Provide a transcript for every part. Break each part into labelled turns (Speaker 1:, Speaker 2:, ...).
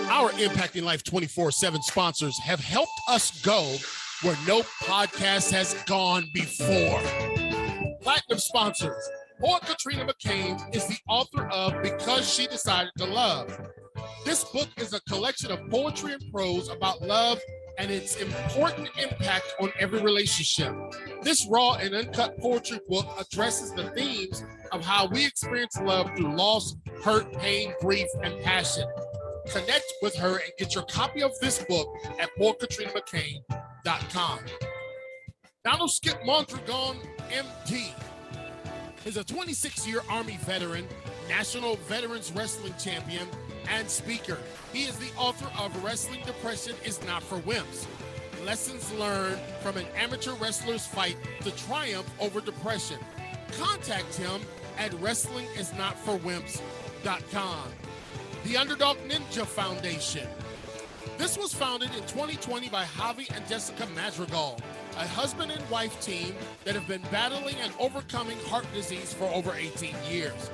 Speaker 1: Our Impacting Life 24/7 sponsors have helped us go where no podcast has gone before. Platinum sponsors. Poet Katrina McCain is the author of Because She Decided to Love. This book is a collection of poetry and prose about love and its important impact on every relationship. This raw and uncut poetry book addresses the themes of how we experience love through loss, hurt, pain, grief, and passion. Connect with her and get your copy of this book at poetkatrina.mccain.com. Donald Skip Mondragon, MD, is a 26-year Army veteran, National Veterans Wrestling Champion, and speaker. He is the author of Wrestling Depression is Not for Wimps. Lessons learned from an amateur wrestler's fight to triumph over depression. Contact him at wrestlingisnotforwimps.com. The Underdog Ninja Foundation. This was founded in 2020 by Javi and Jessica Madrigal, a husband and wife team that have been battling and overcoming heart disease for over 18 years.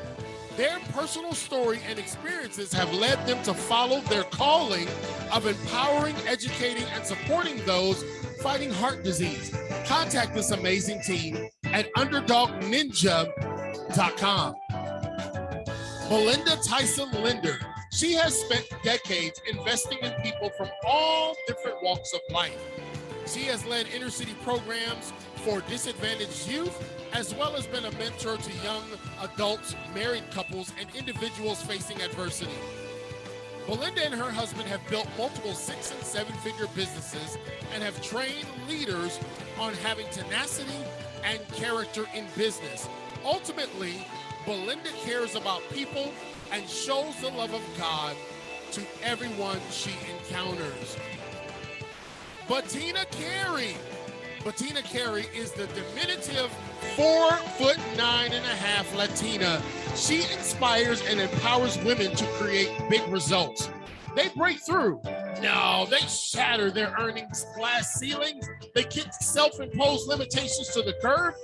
Speaker 1: Their personal story and experiences have led them to follow their calling of empowering, educating, and supporting those fighting heart disease. Contact this amazing team at underdogninja.com. Belinda Tyson Linder. She has spent decades investing in people from all different walks of life. She has led inner city programs for disadvantaged youth, as well as been a mentor to young adults, married couples, and individuals facing adversity. Belinda and her husband have built multiple 6- and 7-figure businesses and have trained leaders on having tenacity and character in business. Ultimately, Belinda cares about people and shows the love of God to everyone she encounters. Bettina Carey. Bettina Carey is the diminutive 4'9.5" Latina. She inspires and empowers women to create big results. They break through. No, they shatter their earnings glass ceilings. They kick self-imposed limitations to the curb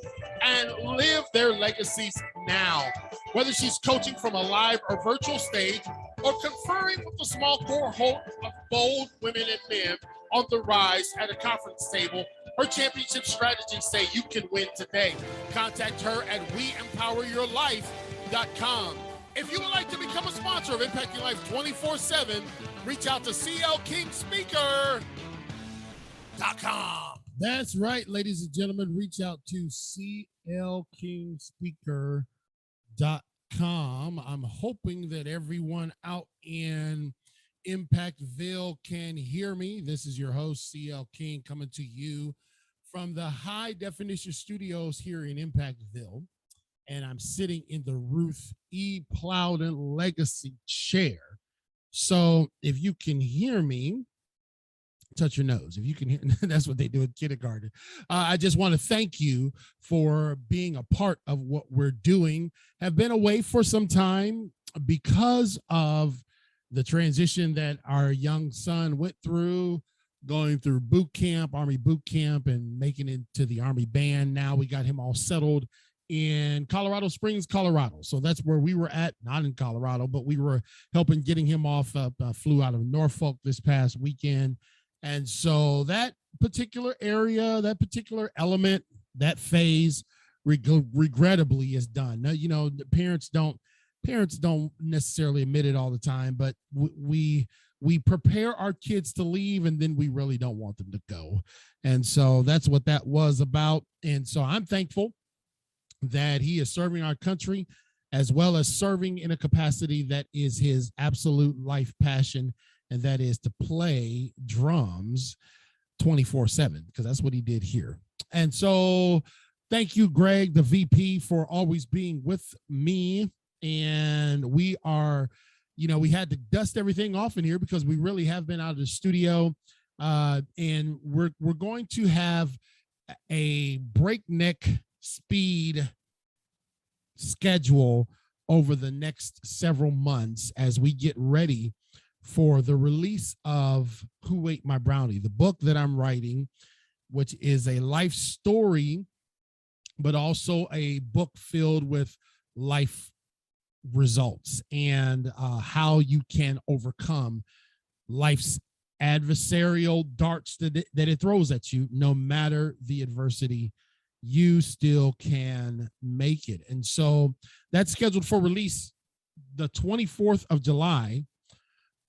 Speaker 1: and live their legacies now. Whether she's coaching from a live or virtual stage or conferring with a small cohort of bold women and men on the rise at a conference table, her championship strategies say you can win today. Contact her at weempoweryourlife.com. If you would like to become a sponsor of Impacting Life 24/7, reach out to clkingspeaker.com. That's right, ladies and gentlemen. Reach out to clkingspeaker.com. I'm hoping that everyone out in Impactville can hear me. This is your host, CL King, coming to you from the High Definition Studios here in Impactville. And I'm sitting in the Ruth E. Plowden Legacy chair. So if you can hear me, touch your nose. If you can hear, that's what they do in kindergarten. I just want to thank you for being a part of what we're doing. Have been away for some time because of the transition that our young son went through, going through boot camp, Army boot camp, and making it to the Army band. Now we got him all settled in Colorado Springs, Colorado. So that's where we were at, not in Colorado, but we were helping getting him off, flew out of Norfolk this past weekend. And so that particular area, that particular element, that phase, regrettably is done. Now, you know, the parents don't necessarily admit it all the time, but we prepare our kids to leave, and then we really don't want them to go. And so that's what that was about. And so I'm thankful that he is serving our country, as well as serving in a capacity that is his absolute life passion, and that is to play drums 24/7, because that's what he did here. And so thank you, Greg, the VP, for always being with me. And we are, you know, we had to dust everything off in here because we really have been out of the studio. And we're going to have a breakneck speed schedule over the next several months as we get ready for the release of Who Ate My Brownie, the book that I'm writing, which is a life story, but also a book filled with life results and how you can overcome life's adversarial darts that it throws at you. No matter the adversity, you still can make it. And so that's scheduled for release the 24th of July,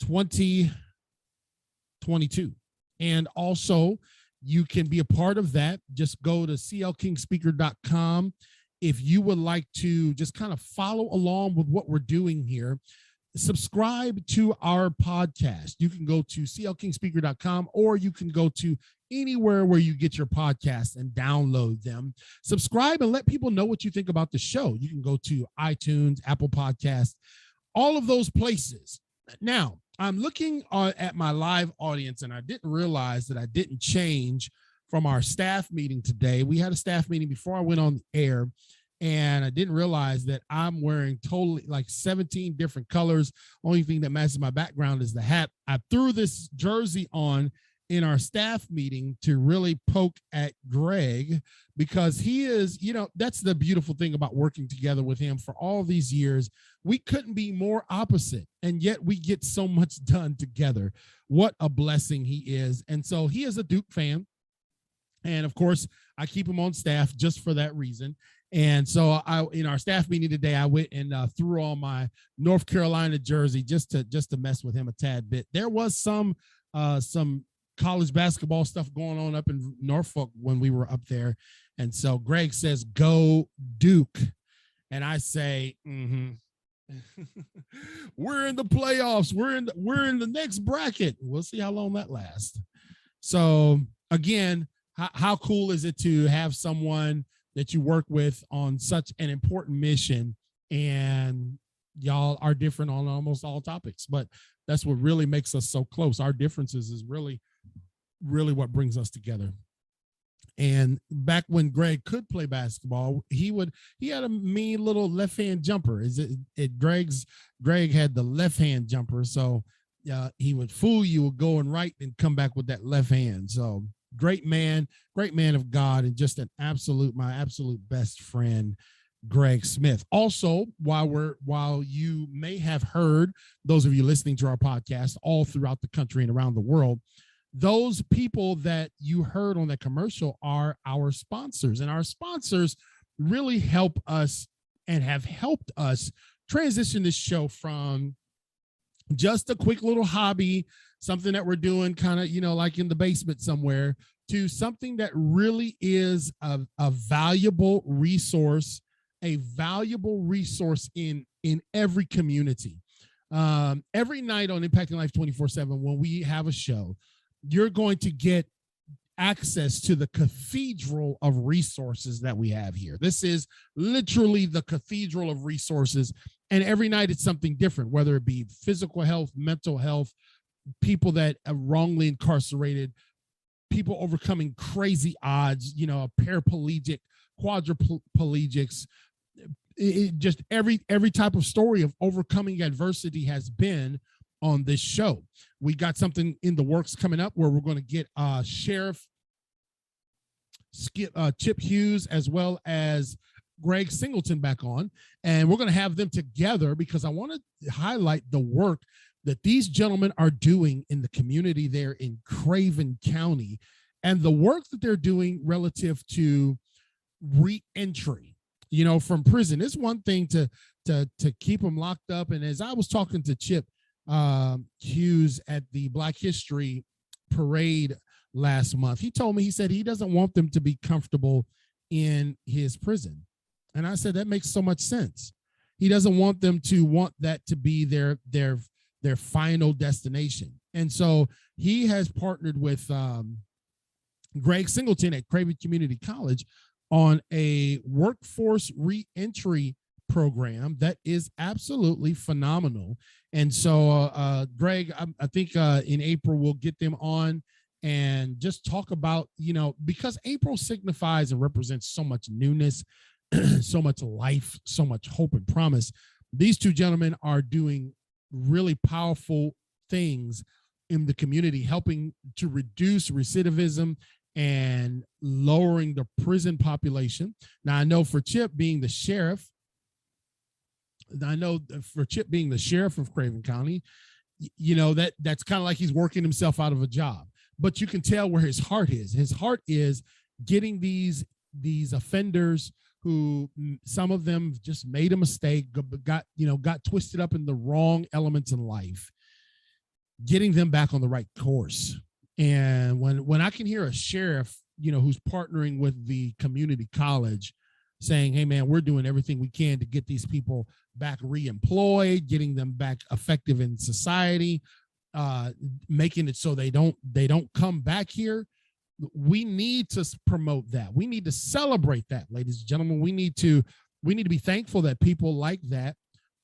Speaker 1: 2022. And also, you can be a part of that. Just go to clkingspeaker.com if you would like to just kind of follow along with what we're doing here. Subscribe to our podcast. You can go to clkingspeaker.com, or you can go to anywhere where you get your podcasts and download them. Subscribe and let people know what you think about the show. You can go to iTunes, Apple Podcasts, all of those places. Now, I'm looking at my live audience, and I didn't realize that I didn't change from our staff meeting today. We had a staff meeting before I went on the air, and I didn't realize that I'm wearing totally like 17 different colors. Only thing that matches my background is the hat. I threw this jersey on in our staff meeting to really poke at Greg, because he is, that's the beautiful thing about working together with him for all these years. We couldn't be more opposite, and yet we get so much done together. What a blessing he is. And so he is a Duke fan. And of course, I keep him on staff just for that reason. And so in our staff meeting today, I went and threw on my North Carolina jersey just to mess with him a tad bit. There was some college basketball stuff going on up in Norfolk when we were up there. And so Greg says, "Go Duke." And I say, we're in the playoffs. We're in the next bracket. We'll see how long that lasts. So again, how cool is it to have someone that you work with on such an important mission, and y'all are different on almost all topics, but that's what really makes us so close. Our differences is really what brings us together. And back when Greg could play basketball, he had a mean little left-hand jumper. Greg had the left-hand jumper, so he would fool you going right and come back with that left hand. So great man of God, and just my absolute best friend, Greg Smith. Also, while you may have heard, those of you listening to our podcast all throughout the country and around the world, those people that you heard on that commercial are our sponsors, and our sponsors really help us and have helped us transition this show from just a quick little hobby, something that we're doing kind of, like in the basement somewhere, to something that really is a valuable resource, in every community. Every night on Impacting Life 24/7, when we have a show, you're going to get access to the cathedral of resources that we have here. This is literally the cathedral of resources. And every night it's something different, whether it be physical health, mental health, people that are wrongly incarcerated, people overcoming crazy odds, paraplegic, quadriplegics. Just every type of story of overcoming adversity has been on this show. We got something in the works coming up where we're going to get Sheriff Chip Hughes as well as Greg Singleton back on, and we're going to have them together because I want to highlight the work that these gentlemen are doing in the community there in Craven County, and the work that they're doing relative to re-entry, from prison. It's one thing to keep them locked up. And as I was talking to Chip Hughes at the Black History Parade last month, he told me, he said he doesn't want them to be comfortable in his prison. And I said, that makes so much sense. He doesn't want them to want that to be their final destination. And so he has partnered with Greg Singleton at Craven Community College on a workforce reentry program that is absolutely phenomenal. And so Greg, I think in April we'll get them on and just talk about, because April signifies and represents so much newness, so much life, so much hope and promise. These two gentlemen are doing really powerful things in the community, helping to reduce recidivism and lowering the prison population. Now, I know for Chip being the sheriff of Craven County, you know, that's kind of like he's working himself out of a job. But you can tell where his heart is. His heart is getting these offenders who, some of them just made a mistake, got twisted up in the wrong elements in life, getting them back on the right course. And when I can hear a sheriff, who's partnering with the community college saying, hey man, we're doing everything we can to get these people back reemployed, getting them back effective in society, making it so they don't come back here. We need to promote that. We need to celebrate that, ladies and gentlemen. We need to be thankful that people like that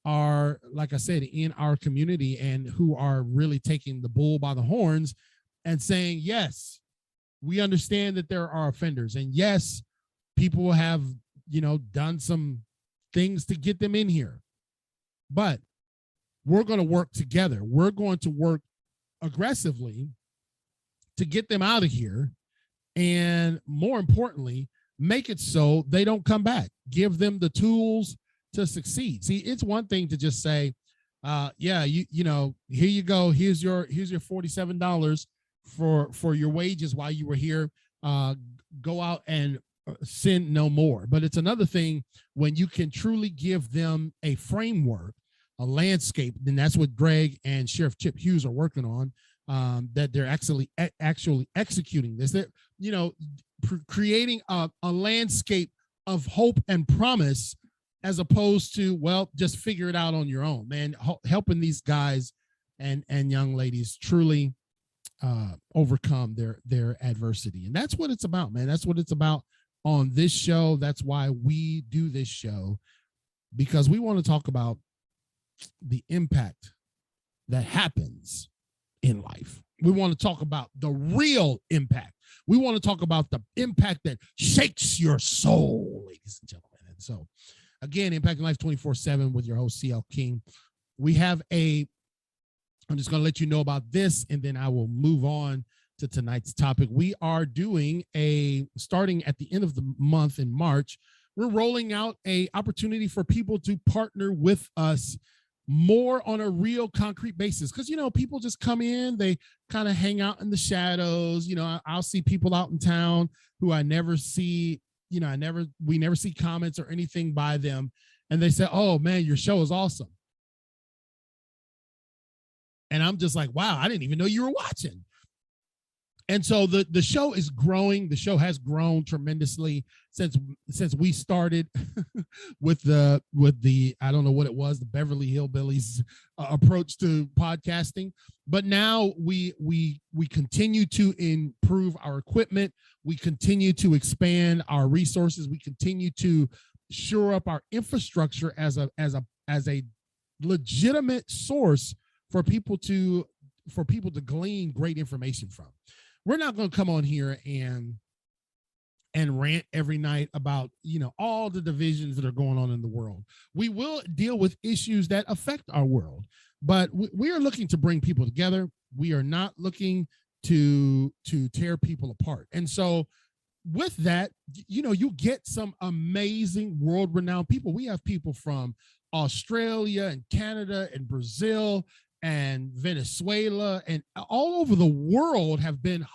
Speaker 1: are, like I said, in our community and who are really taking the bull by the horns and saying, yes, we understand that there are offenders, and yes, people have, done some things to get them in here, but we're going to work together. We're going to work aggressively to get them out of here. And more importantly, make it so they don't come back. Give them the tools to succeed. See, it's one thing to just say, yeah, you know, here you go. Here's your $47 for your wages while you were here. Go out and sin no more. But it's another thing when you can truly give them a framework, a landscape. Then that's what Greg and Sheriff Chip Hughes are working on. That they're actually executing this. That, you know, creating a landscape of hope and promise, as opposed to, well, just figure it out on your own, man. Helping these guys and young ladies truly overcome their adversity. And that's what it's about, man. That's what it's about on this show. That's why we do this show, because we want to talk about the impact that happens in life. We want to talk about the real impact. We want to talk about the impact that shakes your soul, ladies and gentlemen. And so, again, Impacting Life 24/7 with your host, CL King. We have I'm just going to let you know about this, and then I will move on to tonight's topic. We are doing starting at the end of the month in March, we're rolling out a opportunity for people to partner with us more on a real concrete basis. Because, you know, people just come in, they kind of hang out in the shadows. You know, I'll see people out in town who I never see, you know, we never see comments or anything by them. And they say, oh man, your show is awesome. And I'm just like, wow, I didn't even know you were watching. And so the show is growing. The show has grown tremendously since we started with the I don't know what it was, the Beverly Hillbillies approach to podcasting. But now we continue to improve our equipment. We continue to expand our resources. We continue to shore up our infrastructure as a legitimate source for people to glean great information from. We're not going to come on here and rant every night about, you know, all the divisions that are going on in the world. We will deal with issues that affect our world, but we are looking to bring people together. We are not looking to tear people apart. And so with that, you know, you get some amazing world-renowned people. We have people from Australia and Canada and Brazil and Venezuela and all over the world have been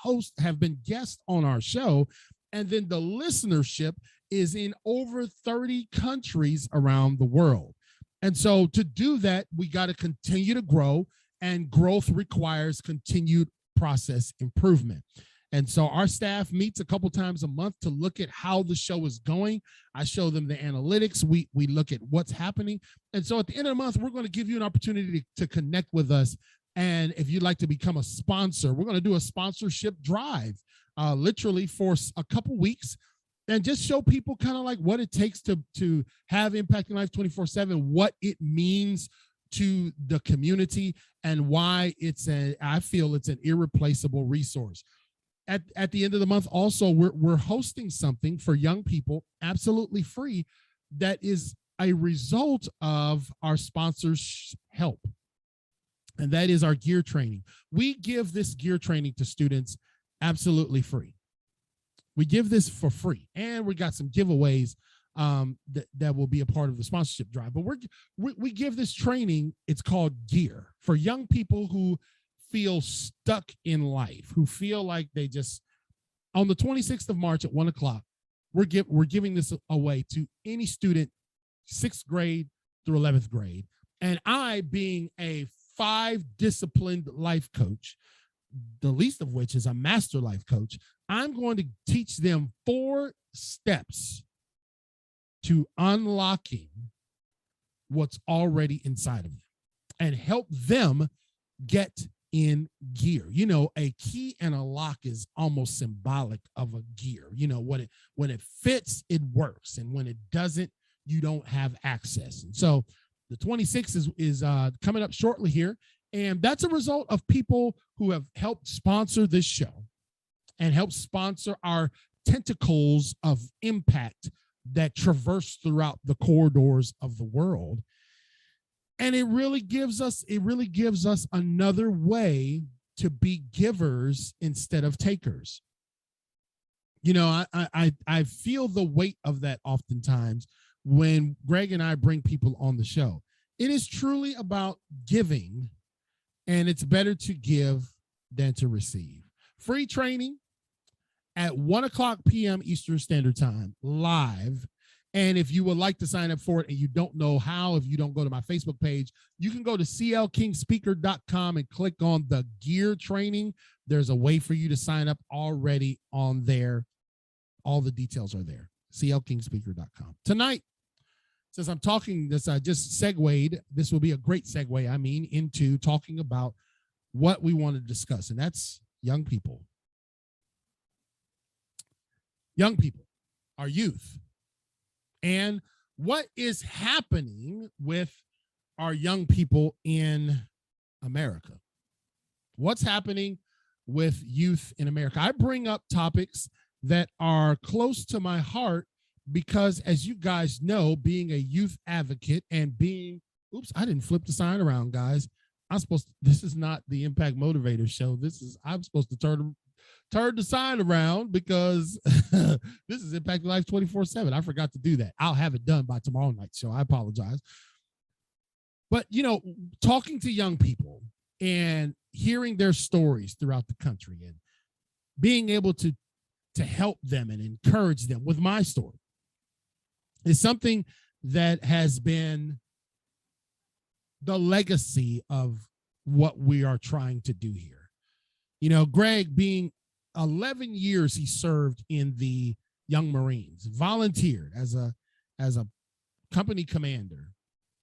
Speaker 1: guests on our show. And then the listenership is in over 30 countries around the world. And so to do that, we got to continue to grow, and growth requires continued process improvement. And so our staff meets a couple times a month to look at how the show is going. I show them the analytics. We look at what's happening. And so at the end of the month, we're going to give you an opportunity to connect with us. And if you'd like to become a sponsor, we're going to do a sponsorship drive, literally for a couple weeks, and just show people kind of like what it takes to have Impacting Life 24/7, what it means to the community, and why I feel it's an irreplaceable resource. At the end of the month, also, we're hosting something for young people, absolutely free, that is a result of our sponsors' help. And that is our gear training. We give this gear training to students absolutely free. We give this for free. And we got some giveaways that will be a part of the sponsorship drive. But we give this training. It's called Gear, for young people who feel stuck in life, who feel like they just, on the 26th of March at 1 o'clock, we're giving this away to any student, 6th grade through 11th grade. And I, being a 5-disciplined life coach, the least of which is a master life coach, I'm going to teach them 4 steps to unlocking what's already inside of them and help them get in gear. You know, a key and a lock is almost symbolic of a gear. You know, when it fits, it works. And when it doesn't, you don't have access. And so the 26th is coming up shortly here. And that's a result of people who have helped sponsor this show and help sponsor our tentacles of impact that traverse throughout the corridors of the world. And it really gives us another way to be givers instead of takers. You know, I feel the weight of that oftentimes when Greg and I bring people on the show. It is truly about giving, and it's better to give than to receive. Free training at 1 o'clock p.m. Eastern Standard Time, live. And if you would like to sign up for it and you don't know how, if you don't go to my Facebook page, you can go to clkingspeaker.com and click on the gear training. There's a way for you to sign up already on there. All the details are there, clkingspeaker.com. Tonight, since I'm talking this, I just segued, this will be a great segue, into talking about what we want to discuss, and that's young people. Young people, our youth. And what is happening with our young people in America? What's happening with youth in America? I bring up topics that are close to my heart because, as you guys know, being a youth advocate and being, oops, I didn't flip the sign around, guys. This is not the Impact Motivator show. I'm supposed to turn the sign around because this is Impact Life 24/7. I forgot to do that. I'll have it done by tomorrow night, so I apologize. But, you know, talking to young people and hearing their stories throughout the country and being able to help them and encourage them with my story is something that has been the legacy of what we are trying to do here. You know, Greg, being 11 years he served in the Young Marines, volunteered as a company commander,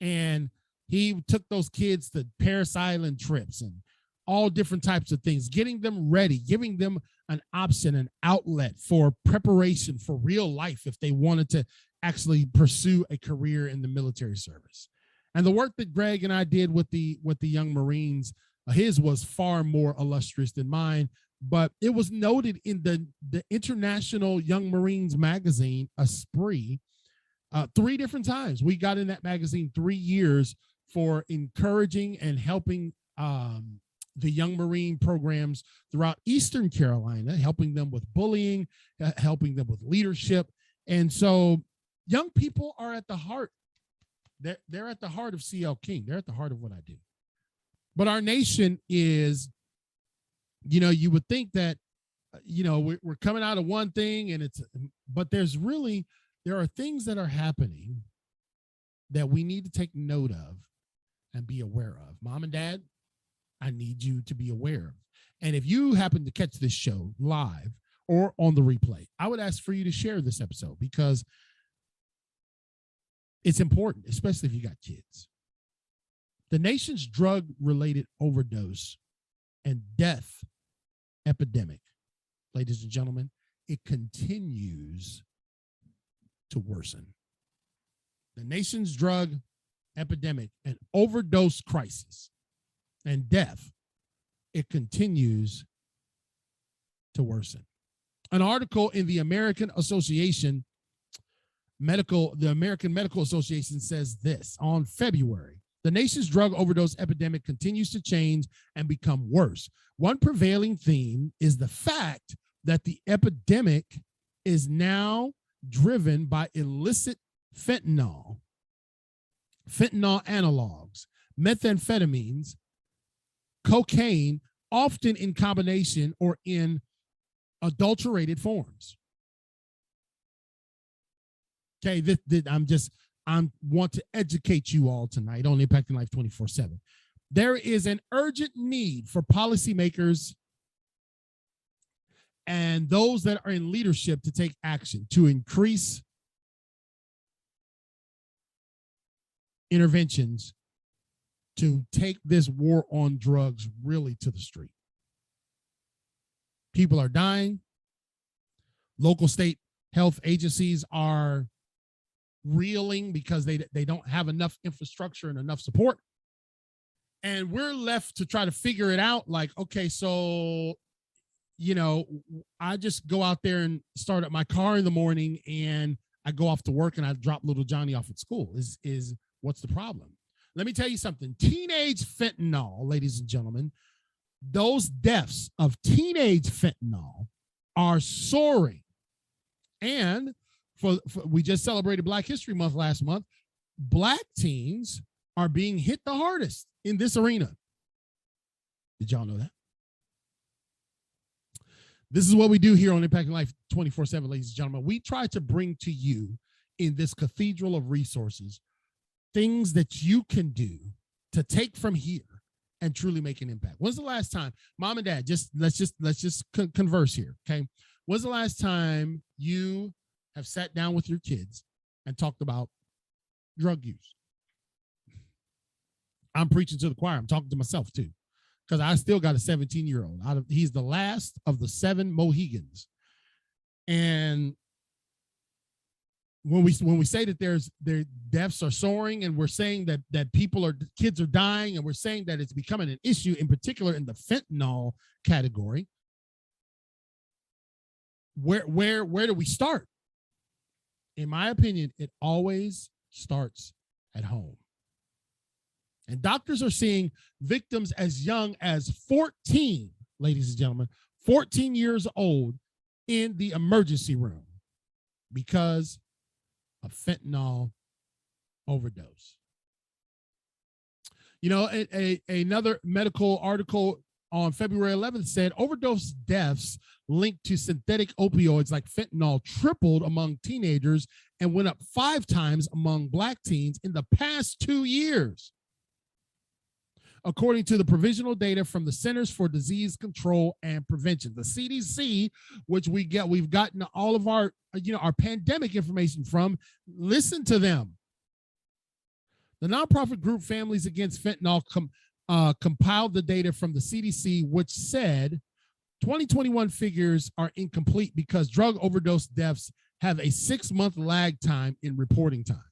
Speaker 1: and he took those kids to Paris Island trips and all different types of things, getting them ready, giving them an option, an outlet for preparation for real life if they wanted to actually pursue a career in the military service. And the work that Greg and I did with the Young Marines, his was far more illustrious than mine, but it was noted in the International Young Marines magazine, Esprit, 3 different times. We got in that magazine 3 years for encouraging and helping the Young Marine programs throughout Eastern Carolina, helping them with bullying, helping them with leadership. And so young people are at the heart. They're at the heart of CL King. They're at the heart of what I do. But our nation is, you know, you would think that, you know, we're coming out of one thing but there are things that are happening that we need to take note of and be aware of. Mom and Dad, I need you to be aware of. And if you happen to catch this show live or on the replay, I would ask for you to share this episode because it's important, especially if you got kids. The nation's drug-related overdose and death epidemic, ladies and gentlemen, it continues to worsen. The nation's drug epidemic and overdose crisis and death, it continues to worsen. An article in the American Medical Association says this: on February, the nation's drug overdose epidemic continues to change and become worse. One prevailing theme is the fact that the epidemic is now driven by illicit fentanyl, fentanyl analogs, methamphetamines, cocaine, often in combination or in adulterated forms. Okay, I want to educate you all tonight on Impacting Life 24/7. There is an urgent need for policymakers and those that are in leadership to take action to increase interventions to take this war on drugs really to the street. People are dying. Local state health agencies are reeling because they don't have enough infrastructure and enough support. And we're left to try to figure it out. Like, okay, so, I just go out there and start up my car in the morning and I go off to work and I drop little Johnny off at school. Is what's the problem? Let me tell you something. Teenage fentanyl, ladies and gentlemen, those deaths of teenage fentanyl are soaring. And we just celebrated Black History Month last month. Black teens are being hit the hardest in this arena. Did y'all know that? This is what we do here on Impacting Life 24/7, ladies and gentlemen. We try to bring to you in this cathedral of resources things that you can do to take from here and truly make an impact. When's the last time, mom and dad, let's just converse here, okay? When's the last time you have sat down with your kids and talked about drug use? I'm preaching to the choir. I'm talking to myself too, because I still got a 17-year-old. He's the last of the 7 Mohegans. And when we say that their deaths are soaring, and we're saying that kids are dying, and we're saying that it's becoming an issue, in particular in the fentanyl category, where do we start? In my opinion, it always starts at home. And doctors are seeing victims as young as 14, ladies and gentlemen, 14 years old in the emergency room because of fentanyl overdose. Another medical article on February 11th said overdose deaths linked to synthetic opioids like fentanyl tripled among teenagers and went up 5 times among Black teens in the past 2 years. According to the provisional data from the Centers for Disease Control and Prevention, the CDC, which we've gotten all of our pandemic information from. Listen to them. The nonprofit group Families Against Fentanyl compiled the data from the CDC, which said 2021 figures are incomplete because drug overdose deaths have a 6-month lag time in reporting time.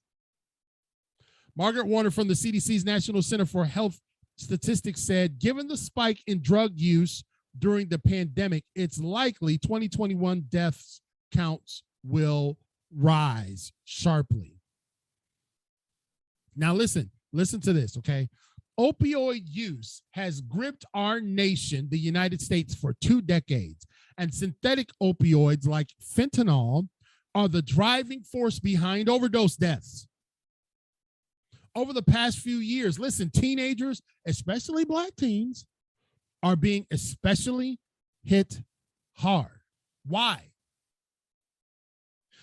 Speaker 1: Margaret Warner from the CDC's National Center for Health Statistics said, given the spike in drug use during the pandemic, it's likely 2021 deaths counts will rise sharply. Now listen to this, okay? Opioid use has gripped our nation, the United States, for 2 decades, and synthetic opioids like fentanyl are the driving force behind overdose deaths. Over the past few years, listen, teenagers, especially Black teens, are being especially hit hard. Why?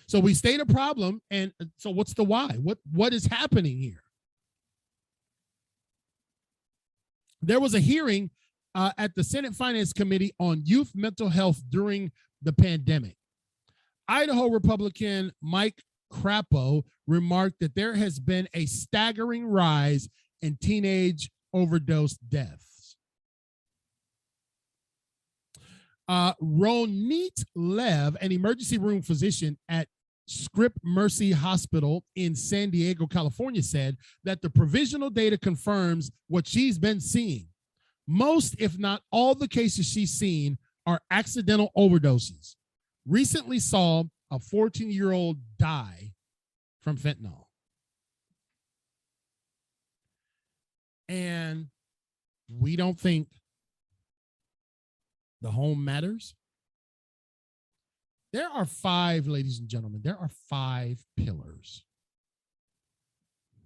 Speaker 1: So we state a problem, and so what's the why? What is happening here? There was a hearing at the Senate Finance Committee on youth mental health during the pandemic. Idaho Republican Mike Crapo remarked that there has been a staggering rise in teenage overdose deaths. Ronit Lev, an emergency room physician at Scripps Mercy Hospital in San Diego, California, said that the provisional data confirms what she's been seeing. Most, if not all, the cases she's seen are accidental overdoses. Recently saw a 14-year-old die from fentanyl. And we don't think the home matters. There are 5, ladies and gentlemen, there are 5 pillars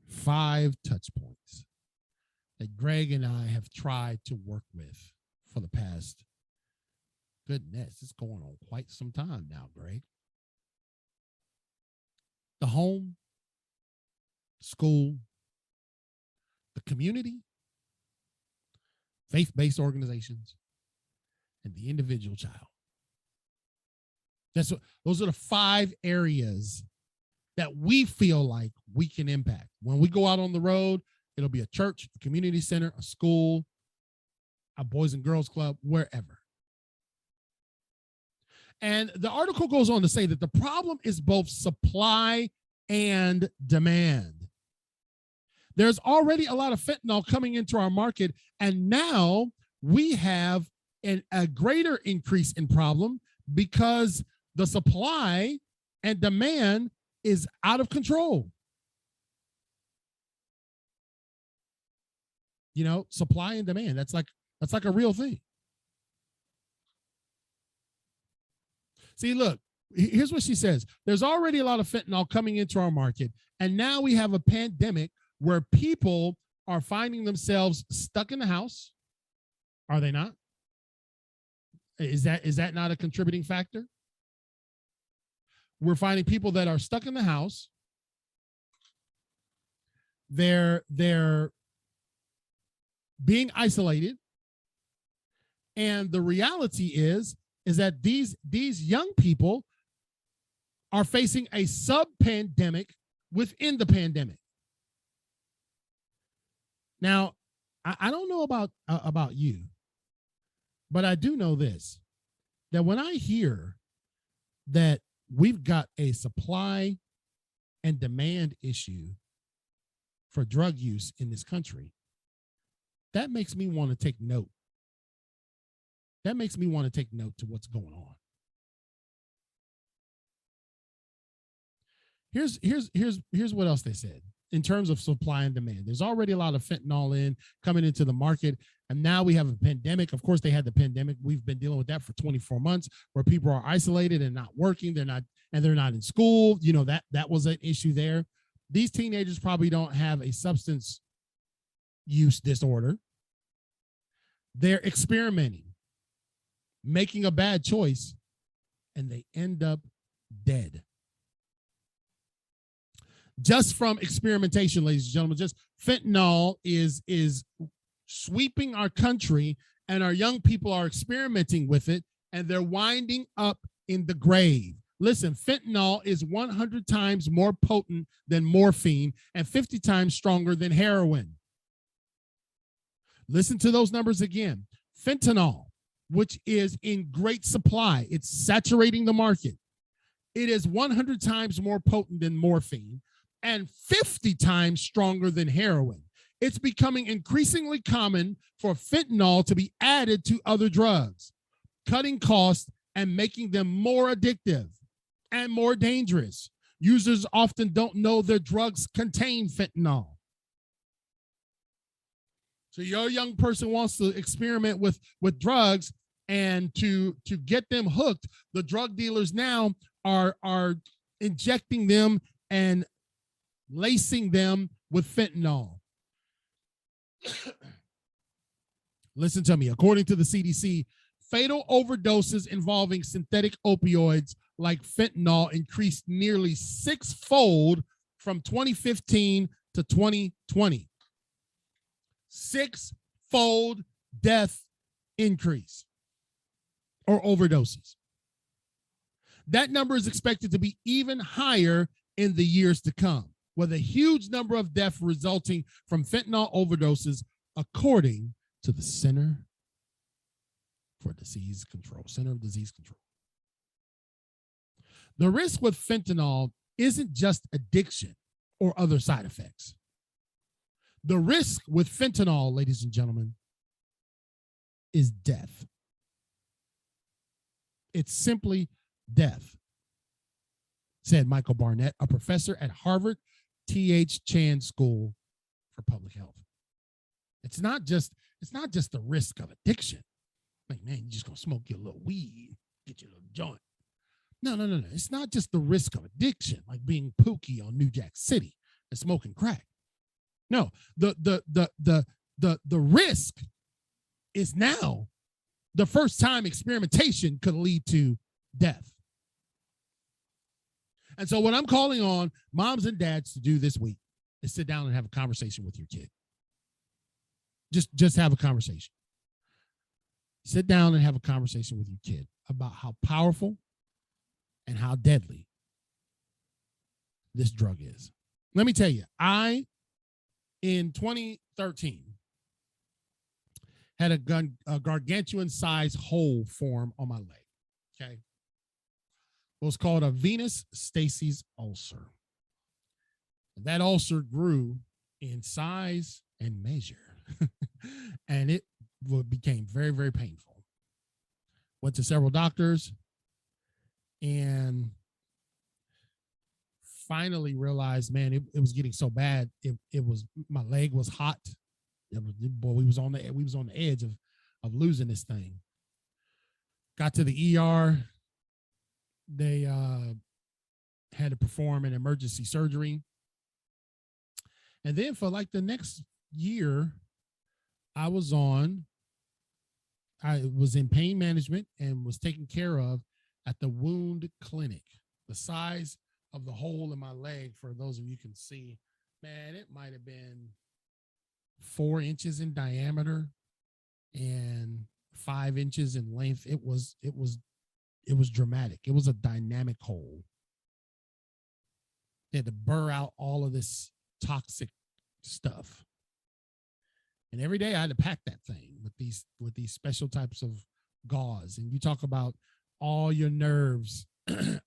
Speaker 1: 5 touch points that Greg and I have tried to work with for the past, goodness, it's going on quite some time now, Greg. The home, school, the community, faith-based organizations, and the individual child. Those are the 5 areas that we feel like we can impact. When we go out on the road, it'll be a church, a community center, a school, a boys and girls club, wherever. And the article goes on to say that the problem is both supply and demand. There's already a lot of fentanyl coming into our market, and now we have a greater increase in problem because the supply and demand is out of control. You know, supply and demand, that's like a real thing. See, look, here's what she says. There's already a lot of fentanyl coming into our market, and now we have a pandemic where people are finding themselves stuck in the house. Are they not? Is that not a contributing factor? We're finding people that are stuck in the house. They're being isolated. And the reality is that these young people are facing a sub-pandemic within the pandemic. Now, I don't know about you, but I do know this, that when I hear that we've got a supply and demand issue for drug use in this country, that makes me want to take note. That makes me want to take note to what's going on. Here's what else they said in terms of supply and demand. There's already a lot of fentanyl coming into the market, and now we have a pandemic. Of course, they had the pandemic. We've been dealing with that for 24 months, where people are isolated and not working. They're not in school. You know, that was an issue there. These teenagers probably don't have a substance use disorder. They're experimenting, making a bad choice, and they end up dead. Just from experimentation, ladies and gentlemen, just fentanyl is sweeping our country, and our young people are experimenting with it, and they're winding up in the grave. Listen, fentanyl is 100 times more potent than morphine and 50 times stronger than heroin. Listen to those numbers again. Fentanyl, which is in great supply, it's saturating the market. It is 100 times more potent than morphine and 50 times stronger than heroin. It's becoming increasingly common for fentanyl to be added to other drugs, cutting costs and making them more addictive and more dangerous. Users often don't know their drugs contain fentanyl. So your young person wants to experiment with drugs, and to get them hooked, the drug dealers now are injecting them and lacing them with fentanyl. Listen to me. According to the CDC, fatal overdoses involving synthetic opioids like fentanyl increased nearly 6-fold from 2015 to 2020. 6-fold death increase or overdoses. That number is expected to be even higher in the years to come, with a huge number of deaths resulting from fentanyl overdoses, according to the Center of Disease Control. The risk with fentanyl isn't just addiction or other side effects. The risk with fentanyl, ladies and gentlemen, is death. It's simply death, said Michael Barnett, a professor at Harvard T.H. Chan School for Public Health. It's not just the risk of addiction. Like, man, you're just gonna smoke your little weed, get your little joint. No. It's not just the risk of addiction, like being Pookie on New Jack City and smoking crack. No, the risk is now the first time experimentation could lead to death. And so what I'm calling on moms and dads to do this week is sit down and have a conversation with your kid. Just have a conversation. Sit down and have a conversation with your kid about how powerful and how deadly this drug is. Let me tell you, in 2013, had a gargantuan size hole form on my leg. Okay. It was called a venous Stacy's ulcer. That ulcer grew in size and measure, and it became very, very painful. Went to several doctors and finally realized, man, it was getting so bad. It was, my leg was hot. Boy, we was on the edge of losing this thing. Got to the ER. They had to perform an emergency surgery. And then for like the next year, I was in pain management and was taken care of at the wound clinic. The size of the hole in my leg, for those of you can see, man, it might have been 4 inches in diameter and 5 inches in length. It was dramatic. It was a dynamic hole. They had to burr out all of this toxic stuff. And every day I had to pack that thing with these special types of gauze. And you talk about all your nerves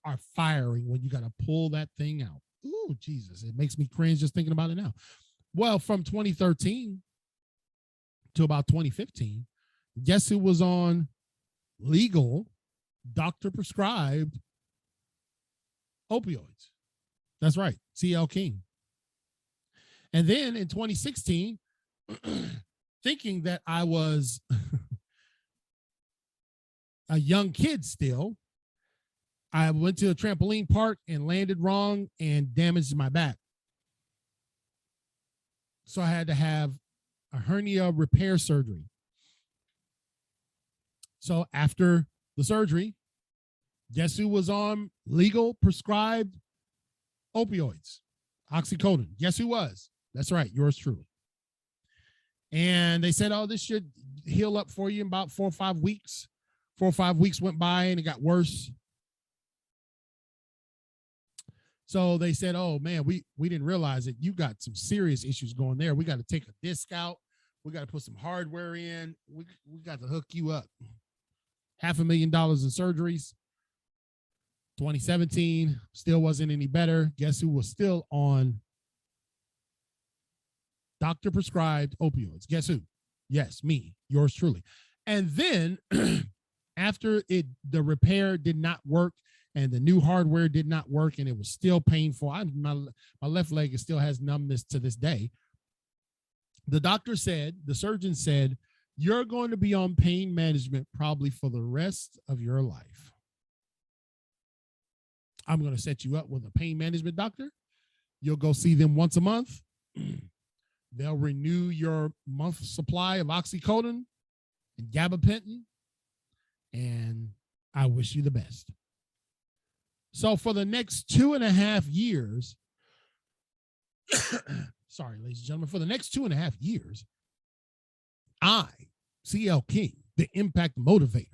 Speaker 1: are firing when you got to pull that thing out. Ooh, Jesus. It makes me cringe just thinking about it now. Well, from 2013 to about 2015, guess who was on legal, doctor prescribed opioids? That's right, CL King. And then in 2016, thinking that I was a young kid still, I went to a trampoline park and landed wrong and damaged my back. So I had to have a hernia repair surgery. So after the surgery, guess who was on legal prescribed opioids? Oxycodone. Guess who was? That's right, yours truly. And they said, oh, this should heal up for you in about 4 or 5 weeks. 4 or 5 weeks went by and it got worse. So they said, oh, man, we didn't realize that you got some serious issues going there. We got to take a disc out. We got to put some hardware in. We got to hook you up. $500,000 in surgeries. 2017, still wasn't any better. Guess who was still on doctor prescribed opioids? Guess who? Yes, me, yours truly. And then after the repair did not work and the new hardware did not work and it was still painful. My left leg still has numbness to this day. The surgeon said, you're going to be on pain management probably for the rest of your life. I'm going to set you up with a pain management doctor. You'll go see them once a month. They'll renew your month supply of oxycodone and gabapentin. And I wish you the best. So for the next 2.5 years, sorry, ladies and gentlemen, for the next 2.5 years, I, CL King, the impact motivator,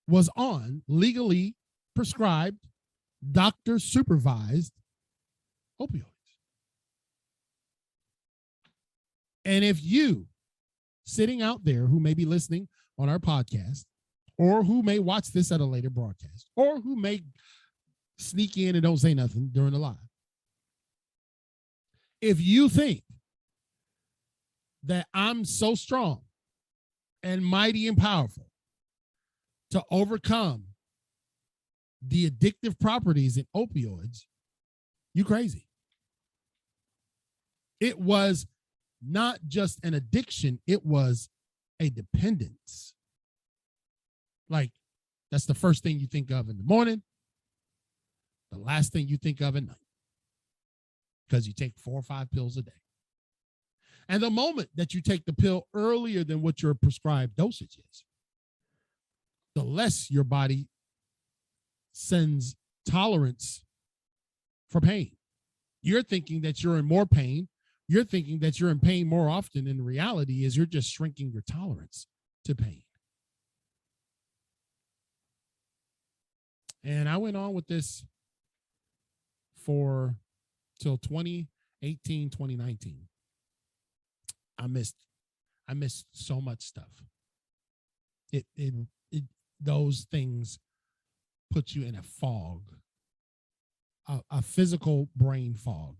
Speaker 1: was on legally prescribed, doctor supervised opioids. And if you sitting out there who may be listening on our podcast, or who may watch this at a later broadcast, or who may sneak in and don't say nothing during the live, if you think that I'm so strong and mighty and powerful to overcome the addictive properties in opioids, you crazy. It was not just an addiction, it was a dependence. Like, that's the first thing you think of in the morning, the last thing you think of at night. because you take 4 or 5 pills a day. And the moment that you take the pill earlier than what your prescribed dosage is, the less your body sends tolerance for pain. You're thinking that you're in more pain. You're thinking that you're in pain more often. And the reality is you're just shrinking your tolerance to pain. And I went on with this for till 2018, 2019. I missed so much stuff. Those things put you in a fog, a physical brain fog,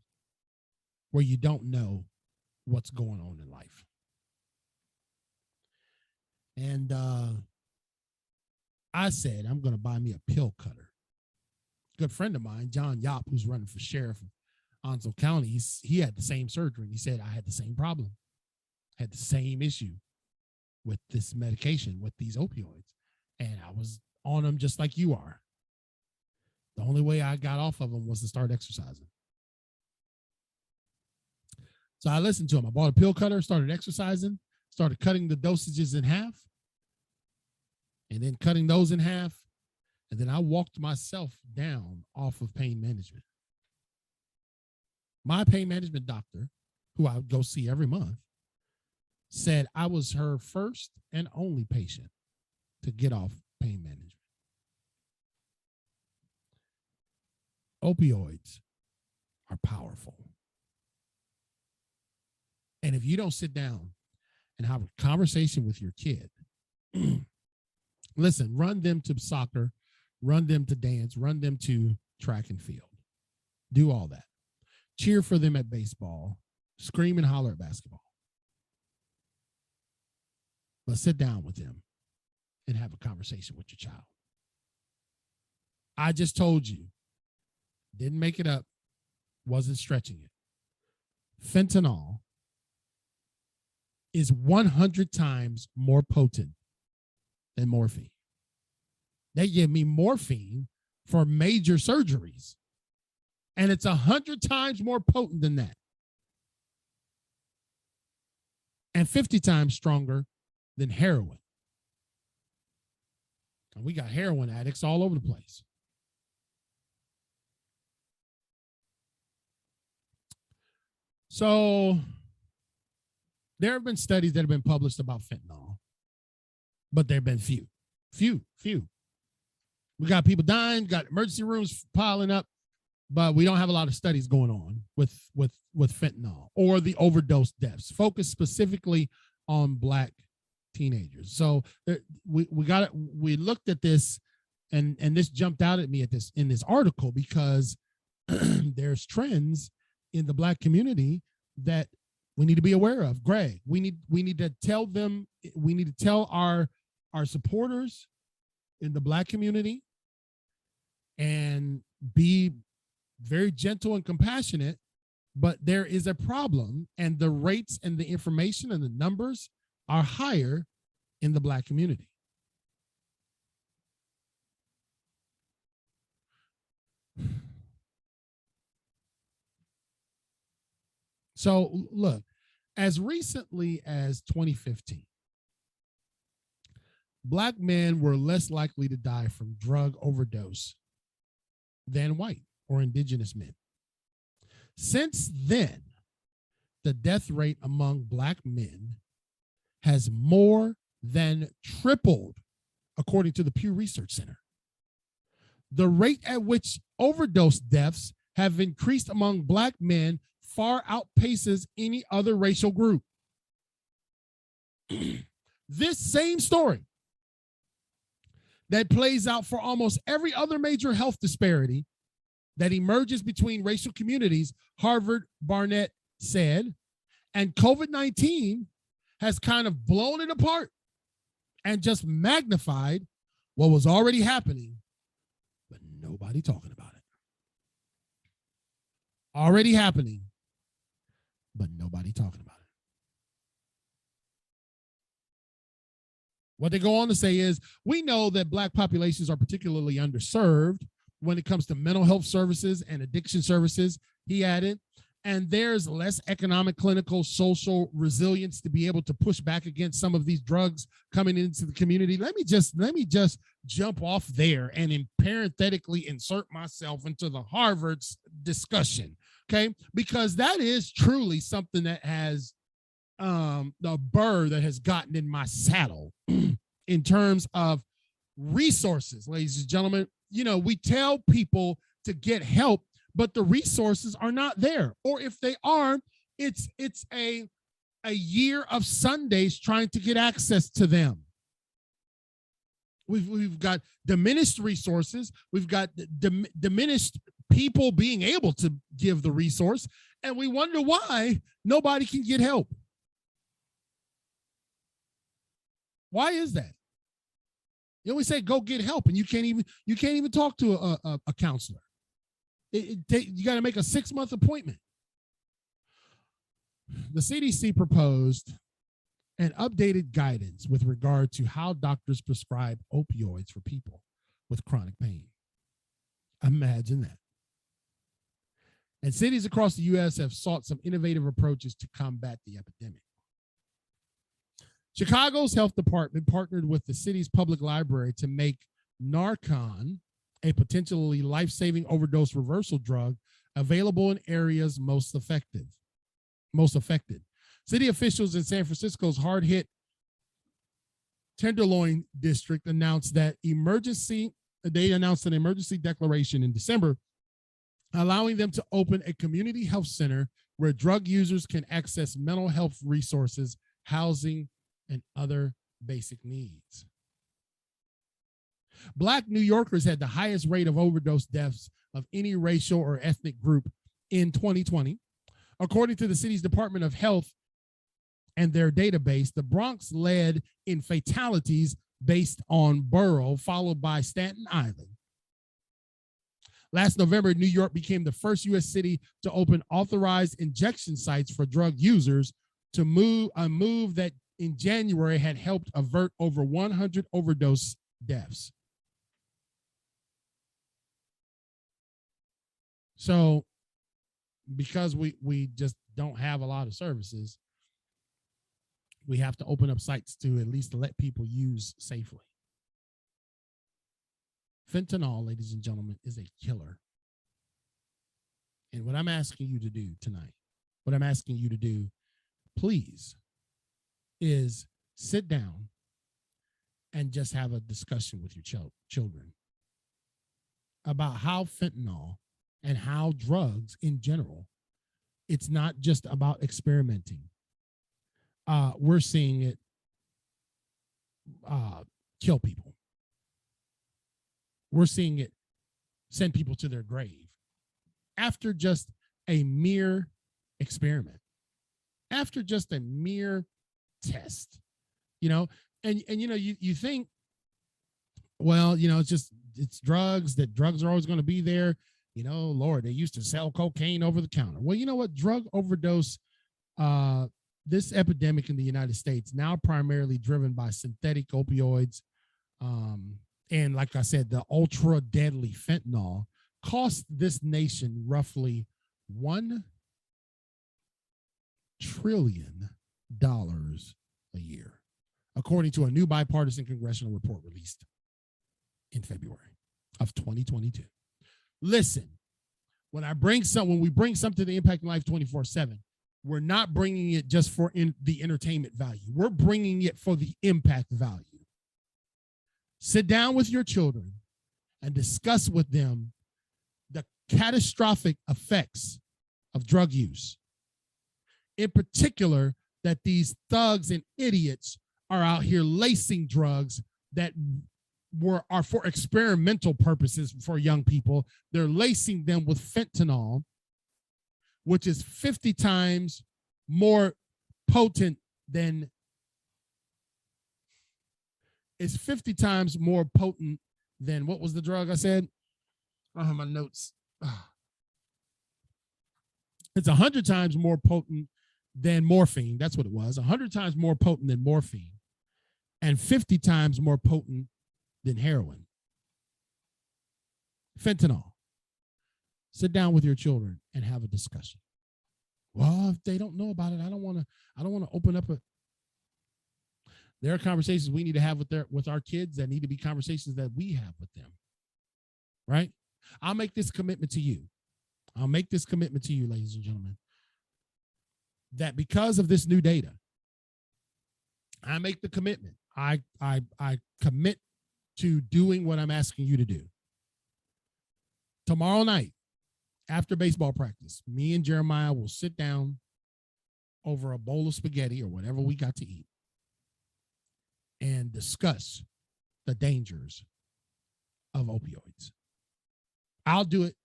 Speaker 1: where you don't know what's going on in life. And I said, I'm going to buy me a pill cutter. Good friend of mine, John Yop, who's running for sheriff in Onslow County, he had the same surgery. And he said, I had the same problem, had the same issue with this medication, with these opioids. And I was on them just like you are. The only way I got off of them was to start exercising. So I listened to him. I bought a pill cutter, started exercising, started cutting the dosages in half, and then cutting those in half. And then I walked myself down off of pain management. My pain management doctor, who I would go see every month, said I was her first and only patient to get off pain management. Opioids are powerful. And if you don't sit down and have a conversation with your kid, listen, run them to soccer, run them to dance, run them to track and field. Do all that. Cheer for them at baseball, scream and holler at basketball. But sit down with them and have a conversation with your child. I just told you, didn't make it up, wasn't stretching it. Fentanyl is 100 times more potent than morphine. They give me morphine for major surgeries, and it's 100 times more potent than that, and 50 times stronger than heroin. And we got heroin addicts all over the place. So there have been studies that have been published about fentanyl, but there have been few. We got people dying, got emergency rooms piling up, but we don't have a lot of studies going on with fentanyl or the overdose deaths, focused specifically on Black teenagers. So we looked at this, and this jumped out at me in this article, because there's trends in the Black community that we need to be aware of. Greg, we need to tell them, we need to tell our supporters in the Black community, and be very gentle and compassionate, but there is a problem, and the rates and the information and the numbers are higher in the Black community. So look, as recently as 2015, Black men were less likely to die from drug overdose than white or indigenous men. Since then, the death rate among Black men has more than tripled, according to the Pew Research Center. The rate at which overdose deaths have increased among Black men far outpaces any other racial group. This same story that plays out for almost every other major health disparity that emerges between racial communities, Harvard Barnett said, and COVID-19 has kind of blown it apart and just magnified what was already happening, but nobody talking about it. Already happening, but nobody talking about it. What they go on to say is, we know that Black populations are particularly underserved when it comes to mental health services and addiction services, he added, and there's less economic, clinical, social resilience to be able to push back against some of these drugs coming into the community. Let me just jump off there and parenthetically insert myself into the Harvard's discussion, okay? Because that is truly something that has the burr that has gotten in my saddle in terms of resources, ladies and gentlemen. You know, we tell people to get help, but the resources are not there. Or if they are, it's a year of Sundays trying to get access to them. We've got diminished resources. We've got diminished people being able to give the resource, and we wonder why nobody can get help. Why is that? You always say go get help, and you can't even talk to a counselor. You got to make a 6-month appointment. The CDC proposed an updated guidance with regard to how doctors prescribe opioids for people with chronic pain. Imagine that. And cities across the U.S. have sought some innovative approaches to combat the epidemic. Chicago's health department partnered with the city's public library to make Narcan, a potentially life-saving overdose reversal drug, available in areas most affected. City officials in San Francisco's hard-hit Tenderloin district announced an emergency declaration in December, allowing them to open a community health center where drug users can access mental health resources, housing, and other basic needs. Black New Yorkers had the highest rate of overdose deaths of any racial or ethnic group in 2020. According to the city's Department of Health and their database, the Bronx led in fatalities based on borough, followed by Staten Island. Last November, New York became the first U.S. city to open authorized injection sites for drug users, a move that in January had helped avert over 100 overdose deaths. So, because we just don't have a lot of services, we have to open up sites to at least let people use safely. Fentanyl, ladies and gentlemen, is a killer. And what I'm asking you to do tonight, please, is sit down and just have a discussion with your children about how fentanyl and how drugs in general, it's not just about experimenting. We're seeing it kill people. We're seeing it send people to their grave after just a mere experiment, after just a mere test, and you think, well, it's drugs, that drugs are always going to be there. Lord, they used to sell cocaine over the counter. Well, you know what? Drug overdose, this epidemic in the United States, now primarily driven by synthetic opioids, and like I said, the ultra deadly fentanyl, cost this nation roughly $1 trillion a year, according to a new bipartisan congressional report released in February of 2022. Listen, when we bring something to Impacting Life 24/7, we're not bringing it just for the entertainment value. We're bringing it for the impact value. Sit down with your children and discuss with them the catastrophic effects of drug use. In particular, that these thugs and idiots are out here lacing drugs that are for experimental purposes for young people. They're lacing them with fentanyl, which is 50 times more potent than what was the drug I said? I don't have my notes. It's 100 times more potent than morphine. That's what it was. 100 times more potent than morphine and 50 times more potent than heroin. Fentanyl. Sit down with your children and have a discussion. Well, if they don't know about it, I don't want to open up a. There are conversations we need to have with our kids that need to be conversations that we have with them. Right? I'll make this commitment to you. Ladies and gentlemen, that because of this new data, I make the commitment. I commit to doing what I'm asking you to do. Tomorrow night, after baseball practice, me and Jeremiah will sit down over a bowl of spaghetti or whatever we got to eat and discuss the dangers of opioids. I'll do it.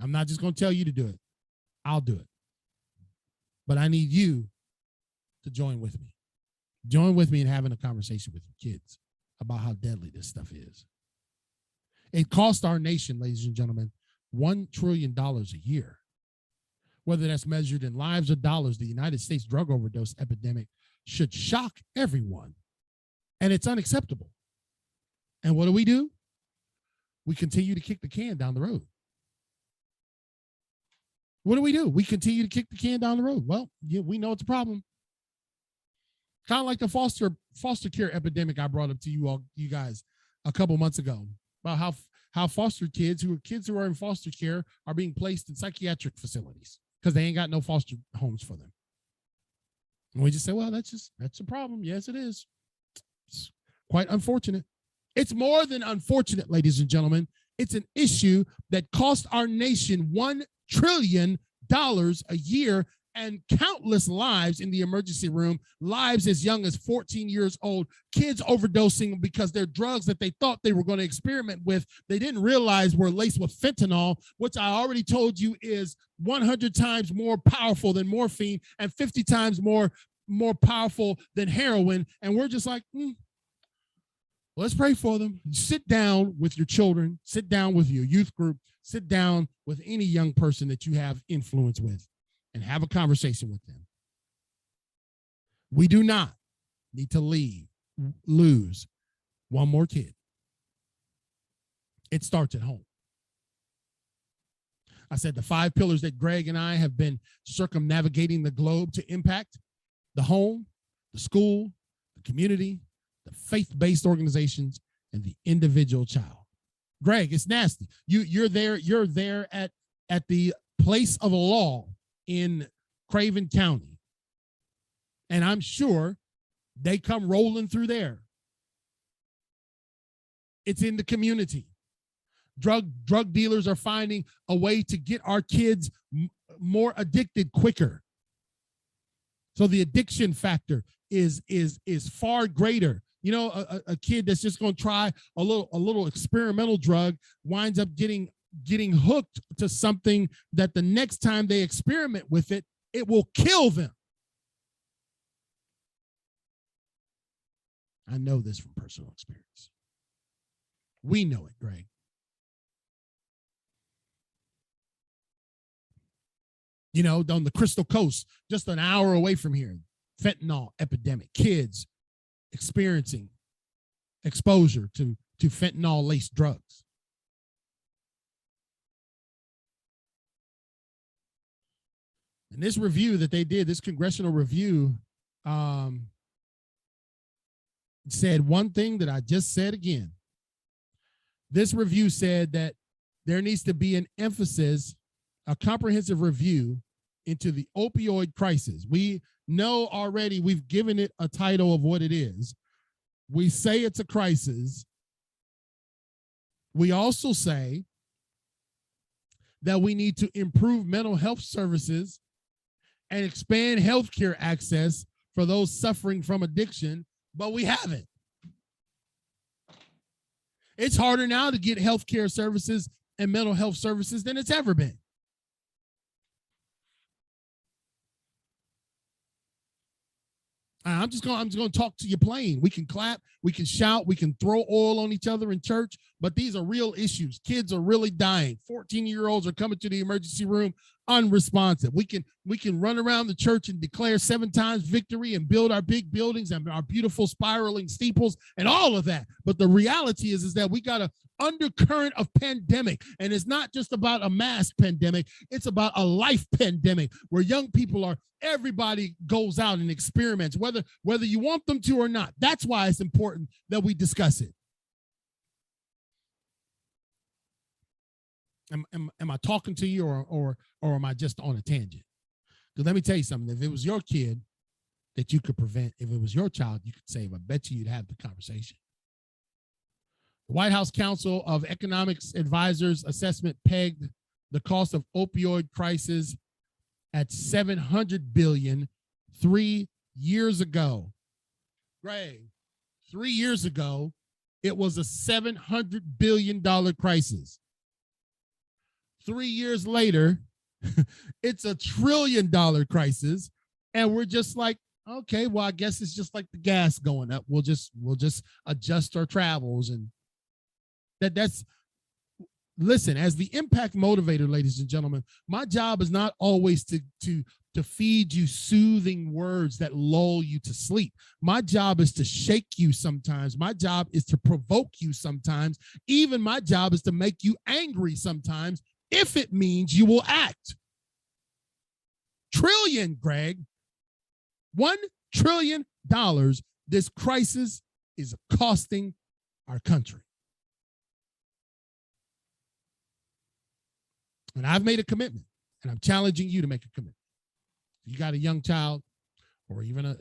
Speaker 1: I'm not just going to tell you to do it. I'll do it. But I need you to join with me. Join with me in having a conversation with your kids about how deadly this stuff is. It costs our nation, ladies and gentlemen, $1 trillion a year. Whether that's measured in lives or dollars, the United States drug overdose epidemic should shock everyone. And it's unacceptable. And what do? We continue to kick the can down the road. What do? We continue to kick the can down the road. Well, yeah, we know it's a problem. Kind of like the foster care epidemic I brought up to you guys a couple months ago about how foster kids who are in foster care are being placed in psychiatric facilities because they ain't got no foster homes for them. And we just say, well, that's a problem. Yes, it is. It's quite unfortunate. It's more than unfortunate, ladies and gentlemen. It's an issue that costs our nation $1 trillion a year and countless lives in the emergency room, lives as young as 14 years old, kids overdosing because they're drugs that they thought they were going to experiment with. They didn't realize were laced with fentanyl, which I already told you is 100 times more powerful than morphine and 50 times more powerful than heroin. And we're just like, let's pray for them. Sit down with your children, sit down with your youth group, sit down with any young person that you have influence with and have a conversation with them. We do not need to lose one more kid. It starts at home. I said the 5 pillars that Greg and I have been circumnavigating the globe to impact: the home, the school, the community, the faith-based organizations, and the individual child. Greg, it's nasty. You're there at the place of law in Craven County. And I'm sure they come rolling through there. It's in the community. Drug dealers are finding a way to get our kids more addicted quicker. So the addiction factor is far greater. You know, a kid that's just going to try a little experimental drug winds up getting hooked to something that the next time they experiment with it, it will kill them. I know this from personal experience. We know it, Greg. You know, on the Crystal Coast, just an hour away from here, fentanyl epidemic, kids experiencing exposure to fentanyl-laced drugs. And this review that they did, this congressional review, said one thing that I just said again. This review said that there needs to be an emphasis, a comprehensive review into the opioid crisis. We know already, we've given it a title of what it is. We say it's a crisis. We also say that we need to improve mental health services and expand healthcare access for those suffering from addiction, but we haven't. It's harder now to get healthcare services and mental health services than it's ever been. I'm just going to talk to you plain. We can clap, we can shout, we can throw oil on each other in church, but these are real issues. Kids are really dying. 14-year-olds are coming to the emergency room unresponsive. We can run around the church and declare 7 times victory and build our big buildings and our beautiful spiraling steeples and all of that. But the reality is that we got an undercurrent of pandemic, and it's not just about a mass pandemic. It's about a life pandemic where young people are, everybody goes out and experiments, whether you want them to or not. That's why it's important that we discuss it. Am I talking to you or am I just on a tangent? Because let me tell you something. If it was your kid that you could prevent, if it was your child you could save, I bet you'd have the conversation. The White House Council of Economics Advisors assessment pegged the cost of opioid crisis at $700 billion 3 years ago. Greg, 3 years ago, it was a $700 billion crisis. 3 years later, it's $1 trillion crisis, and we're just like, okay, well, I guess it's just like the gas going up. We'll just adjust our travels, and that's. Listen, as the impact motivator, ladies and gentlemen, my job is not always to feed you soothing words that lull you to sleep. My job is to shake you sometimes. My job is to provoke you sometimes. Even my job is to make you angry sometimes, if it means you will act. Trillion, Greg. $1 trillion this crisis is costing our country. And I've made a commitment, and I'm challenging you to make a commitment. If you got a young child or even a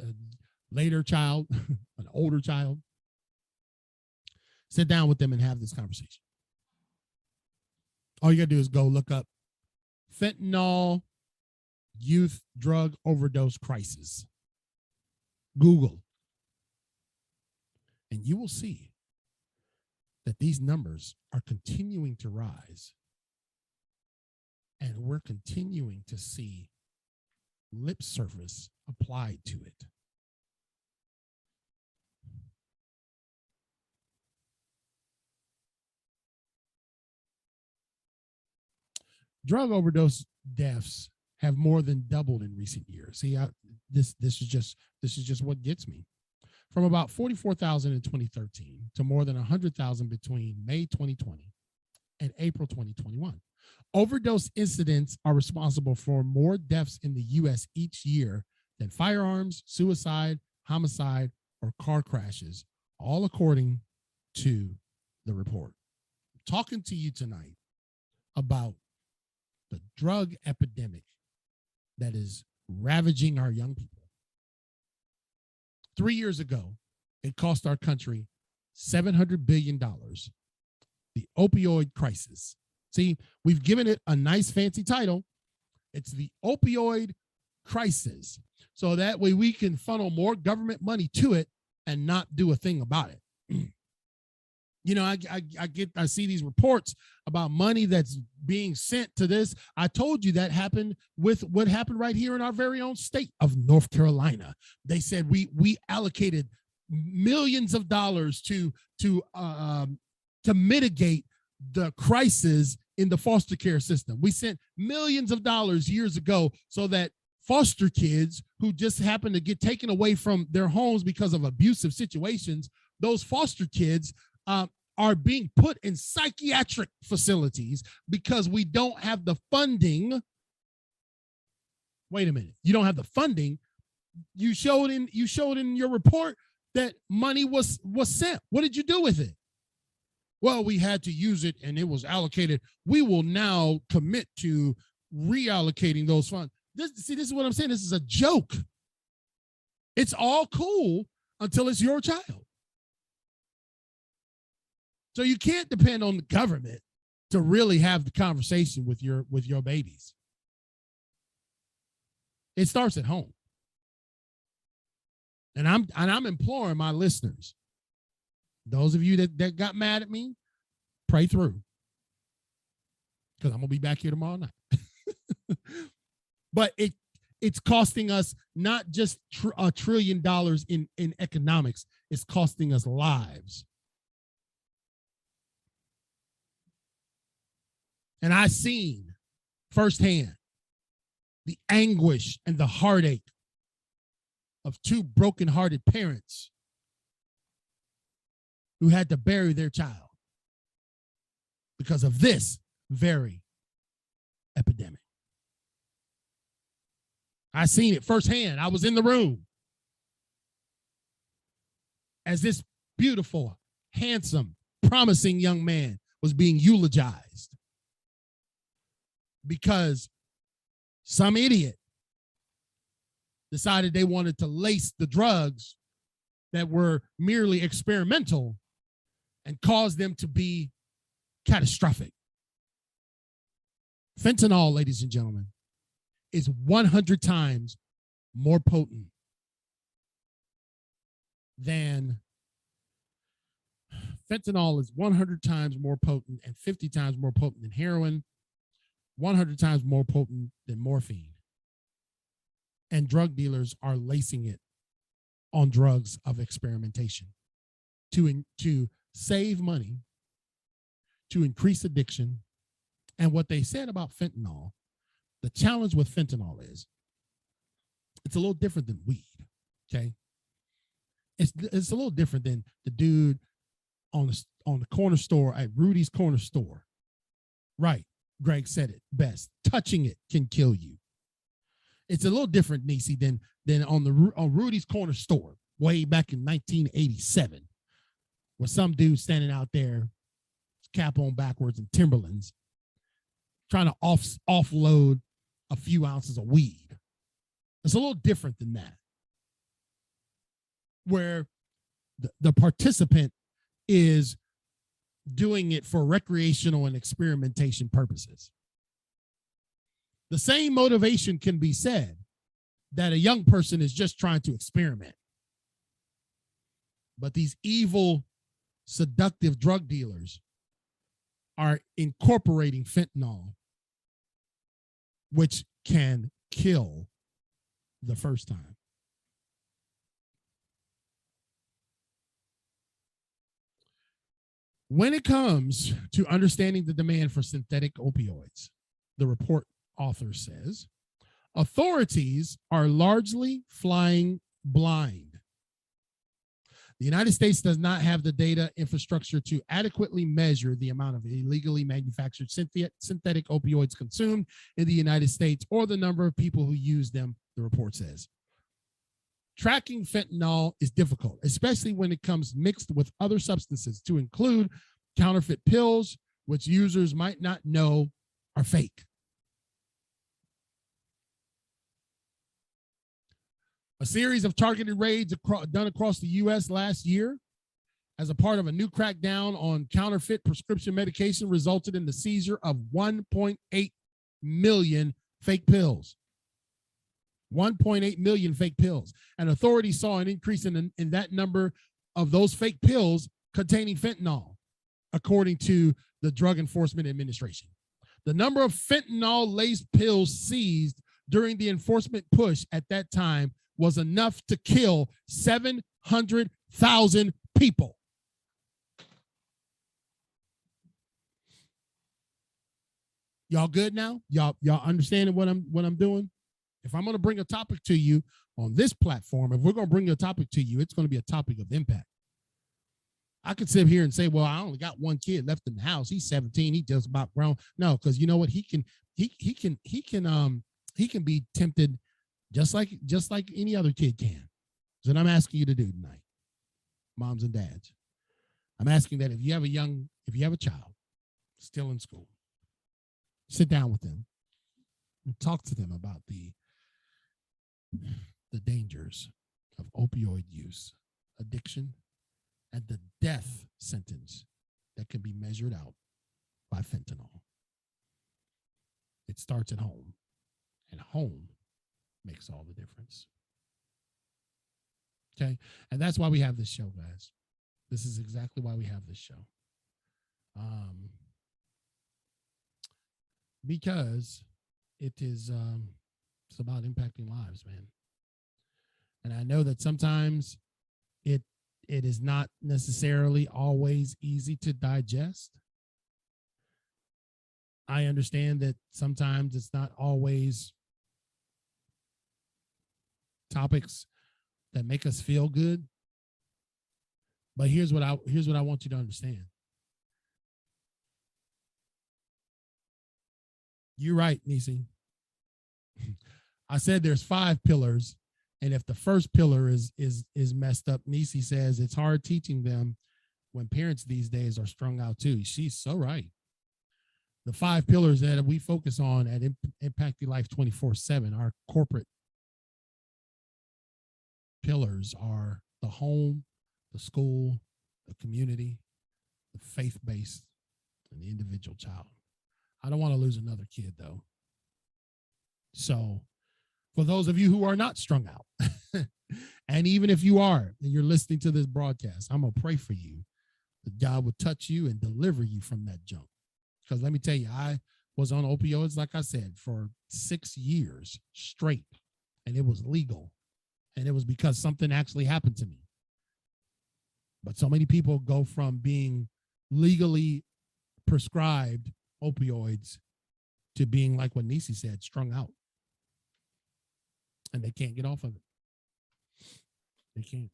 Speaker 1: later child, an older child, sit down with them and have this conversation. All you got to do is go look up fentanyl youth drug overdose crisis. Google. And you will see that these numbers are continuing to rise. And we're continuing to see lip service applied to it. Drug overdose deaths have more than doubled in recent years. See, this is just what gets me. From about 44,000 in 2013 to more than 100,000 between May 2020 and April 2021. Overdose incidents are responsible for more deaths in the U.S. each year than firearms, suicide, homicide, or car crashes, all according to the report. I'm talking to you tonight about the drug epidemic that is ravaging our young people. 3 years ago, it cost our country $700 billion. The opioid crisis. See, we've given it a nice fancy title. It's the opioid crisis. So that way we can funnel more government money to it and not do a thing about it. You know, I see these reports about money that's being sent to this. I told you that happened with what happened right here in our very own state of North Carolina. They said we allocated millions of dollars to mitigate the crisis in the foster care system. We sent millions of dollars years ago so that foster kids who just happen to get taken away from their homes because of abusive situations, those foster kids are being put in psychiatric facilities because we don't have the funding. Wait a minute. You don't have the funding. You showed in your report that money was sent. What did you do with it? Well, we had to use it and it was allocated. We will now commit to reallocating those funds. This is what I'm saying. This is a joke. It's all cool until it's your child. So you can't depend on the government to really have the conversation with your babies. It starts at home. And I'm imploring my listeners, those of you that got mad at me, pray through. Because I'm going to be back here tomorrow night. But it's costing us not just $1 trillion in economics. It's costing us lives. And I seen firsthand the anguish and the heartache of two broken-hearted parents who had to bury their child because of this very epidemic. I seen it firsthand. I was in the room as this beautiful, handsome, promising young man was being eulogized because some idiot decided they wanted to lace the drugs that were merely experimental and cause them to be catastrophic. Fentanyl, ladies and gentlemen, is 100 times more potent than fentanyl is 100 times more potent and 50 times more potent than heroin, 100 times more potent than morphine. And drug dealers are lacing it on drugs of experimentation to save money, to increase addiction. And what they said about fentanyl, the challenge with fentanyl is it's a little different than weed, okay? It's a little different than the dude on the corner store at Rudy's Corner Store. Right, Greg said it best. Touching it can kill you. It's a little different, Nisi, than on Rudy's Corner Store way back in 1987, where some dude standing out there, cap on backwards and Timberlands, trying to offload a few ounces of weed. It's a little different than that, where the participant is doing it for recreational and experimentation purposes. The same motivation can be said that a young person is just trying to experiment. But these evil, seductive drug dealers are incorporating fentanyl, which can kill the first time. When it comes to understanding the demand for synthetic opioids, the report author says, authorities are largely flying blind. The United States does not have the data infrastructure to adequately measure the amount of illegally manufactured synthetic opioids consumed in the United States or the number of people who use them, the report says. Tracking fentanyl is difficult, especially when it comes mixed with other substances, to include counterfeit pills, which users might not know are fake. A series of targeted raids done across the U.S. last year as a part of a new crackdown on counterfeit prescription medication resulted in the seizure of 1.8 million fake pills. 1.8 million fake pills. And authorities saw an increase in that number of those fake pills containing fentanyl, according to the Drug Enforcement Administration. The number of fentanyl-laced pills seized during the enforcement push at that time was enough to kill 700,000 people. Y'all good now? Y'all understanding what I'm doing? If I'm going to bring a topic to you on this platform, if we're going to bring a topic to you, it's going to be a topic of impact. I could sit here and say, well, I only got one kid left in the house. He's 17. He just about grown. No, because you know what? He can be tempted just like any other kid can. So what I'm asking you to do tonight, moms and dads, I'm asking that if you have a child still in school, sit down with them and talk to them about the dangers of opioid use, addiction, and the death sentence that can be measured out by fentanyl. It starts at home, and home makes all the difference. Okay? And that's why we have this show, guys. This is exactly why we have this show. Because it is it's about impacting lives, man. And I know that sometimes it is not necessarily always easy to digest. I understand that sometimes it's not always topics that make us feel good. But here's what I want you to understand. You're right, Nisi. I said there's 5 pillars, and if the first pillar is messed up, Nisi says it's hard teaching them when parents these days are strung out too. She's so right. The 5 pillars that we focus on at Impact Your Life 24/7, our corporate pillars are the home, the school, the community, the faith-based, and the individual child. I don't want to lose another kid though. So for those of you who are not strung out, and even if you are, and you're listening to this broadcast, I'm going to pray for you that God would touch you and deliver you from that junk. Because let me tell you, I was on opioids, like I said, for 6 years straight, and it was legal. And it was because something actually happened to me. But so many people go from being legally prescribed opioids to being, like what Nisi said, strung out. And they can't get off of it. They can't.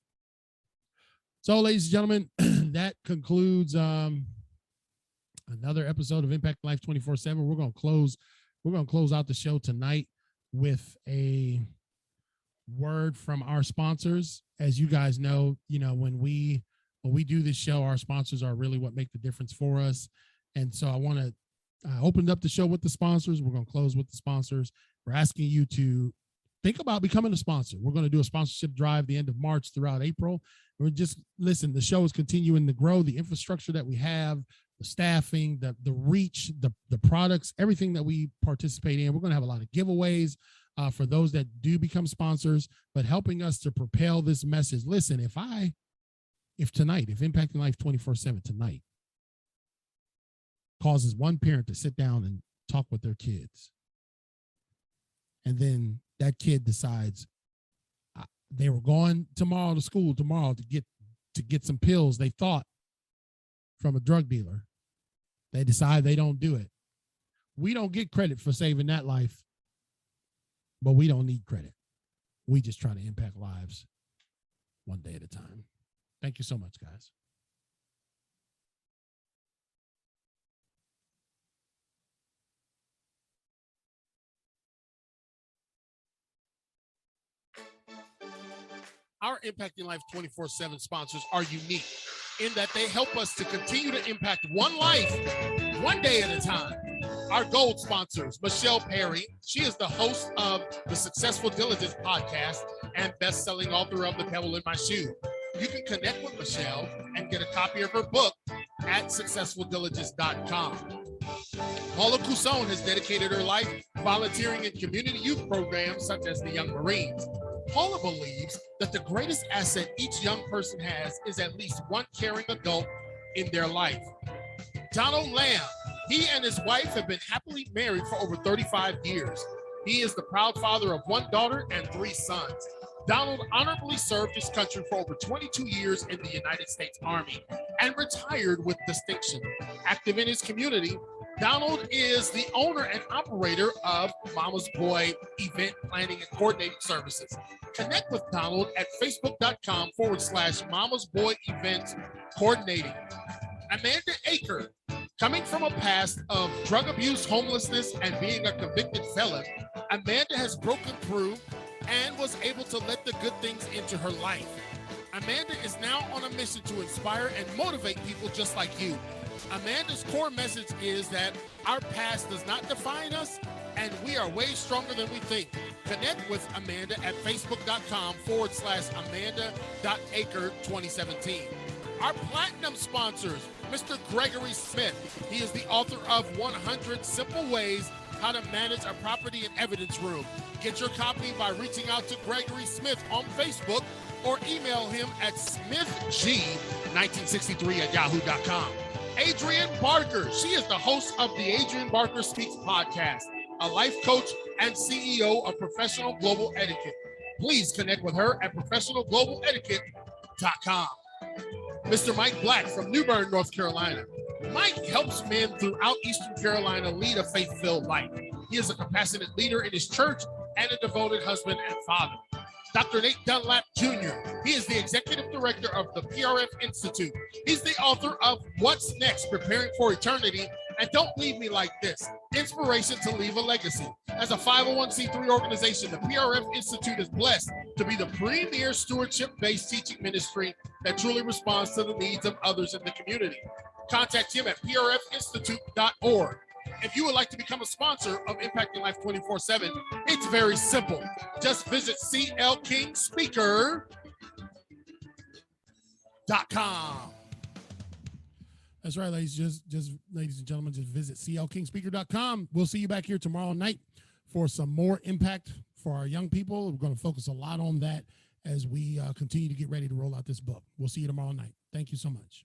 Speaker 1: So, ladies and gentlemen, that concludes another episode of Impact Life 24/7. We're gonna close out the show tonight with a word from our sponsors. As you guys know, when we do this show, our sponsors are really what make the difference for us. And so I opened up the show with the sponsors. We're going to close with the sponsors. We're asking you to think about becoming a sponsor. We're going to do a sponsorship drive the end of March throughout April. Listen, the show is continuing to grow. The infrastructure that we have, the staffing, the reach, the products, everything that we participate in. We're going to have a lot of giveaways for those that do become sponsors, but helping us to propel this message. Listen, if Impacting Life 24/7 tonight causes one parent to sit down and talk with their kids, and then that kid decides they were going to school tomorrow to get some pills they thought from a drug dealer, they decide they don't do it. We don't get credit for saving that life, but we don't need credit. We just try to impact lives one day at a time. Thank you so much, guys. Our Impacting Life 24/7 sponsors are unique in that they help us to continue to impact one life, one day at a time. Our gold sponsors, Michelle Perry. She is the host of the Successful Diligence podcast and best-selling author of The Pebble in My Shoe. You can connect with Michelle and get a copy of her book at successfuldiligence.com. Paula Cousson has dedicated her life volunteering in community youth programs such as the Young Marines. Paula believes that the greatest asset each young person has is at least one caring adult in their life. Donald Lamb, he and his wife have been happily married for over 35 years. He is the proud father of 1 daughter and 3 sons. Donald honorably served his country for over 22 years in the United States Army and retired with distinction. Active in his community, Donald is the owner and operator of Mama's Boy Event Planning and Coordinating Services. Connect with Donald at facebook.com/Mama's Boy Events Coordinating. Amanda Aker, coming from a past of drug abuse, homelessness, and being a convicted felon, Amanda has broken through and was able to let the good things into her life. Amanda is now on a mission to inspire and motivate people just like you. Amanda's core message is that our past does not define us, and we are way stronger than we think. Connect with Amanda at facebook.com/Amanda.Aker2017. Our platinum sponsors, Mr. Gregory Smith. He is the author of 100 Simple Ways How to Manage a Property and Evidence Room. Get your copy by reaching out to Gregory Smith on Facebook or email him at smithg1963@yahoo.com. Adrienne Barker. She is the host of the Adrienne Barker Speaks podcast, a life coach and CEO of Professional Global Etiquette. Please connect with her at professionalglobaletiquette.com. Mr. Mike Black from New Bern, North Carolina. Mike helps men throughout Eastern Carolina lead a faith-filled life. He is a compassionate leader in his church and a devoted husband and father. Dr. Nate Dunlap Jr., he is the executive director of the PRF Institute. He's the author of What's Next? Preparing for Eternity and Don't Leave Me Like This, Inspiration to Leave a Legacy. As a 501c3 organization, the PRF Institute is blessed to be the premier stewardship-based teaching ministry that truly responds to the needs of others in the community. Contact him at prfinstitute.org. If you would like to become a sponsor of Impacting Life 24/7, it's very simple. Just visit clkingspeaker.com. That's right, ladies. Just ladies and gentlemen, just visit clkingspeaker.com. We'll see you back here tomorrow night for some more impact for our young people. We're going to focus a lot on that as we continue to get ready to roll out this book. We'll see you tomorrow night. Thank you so much.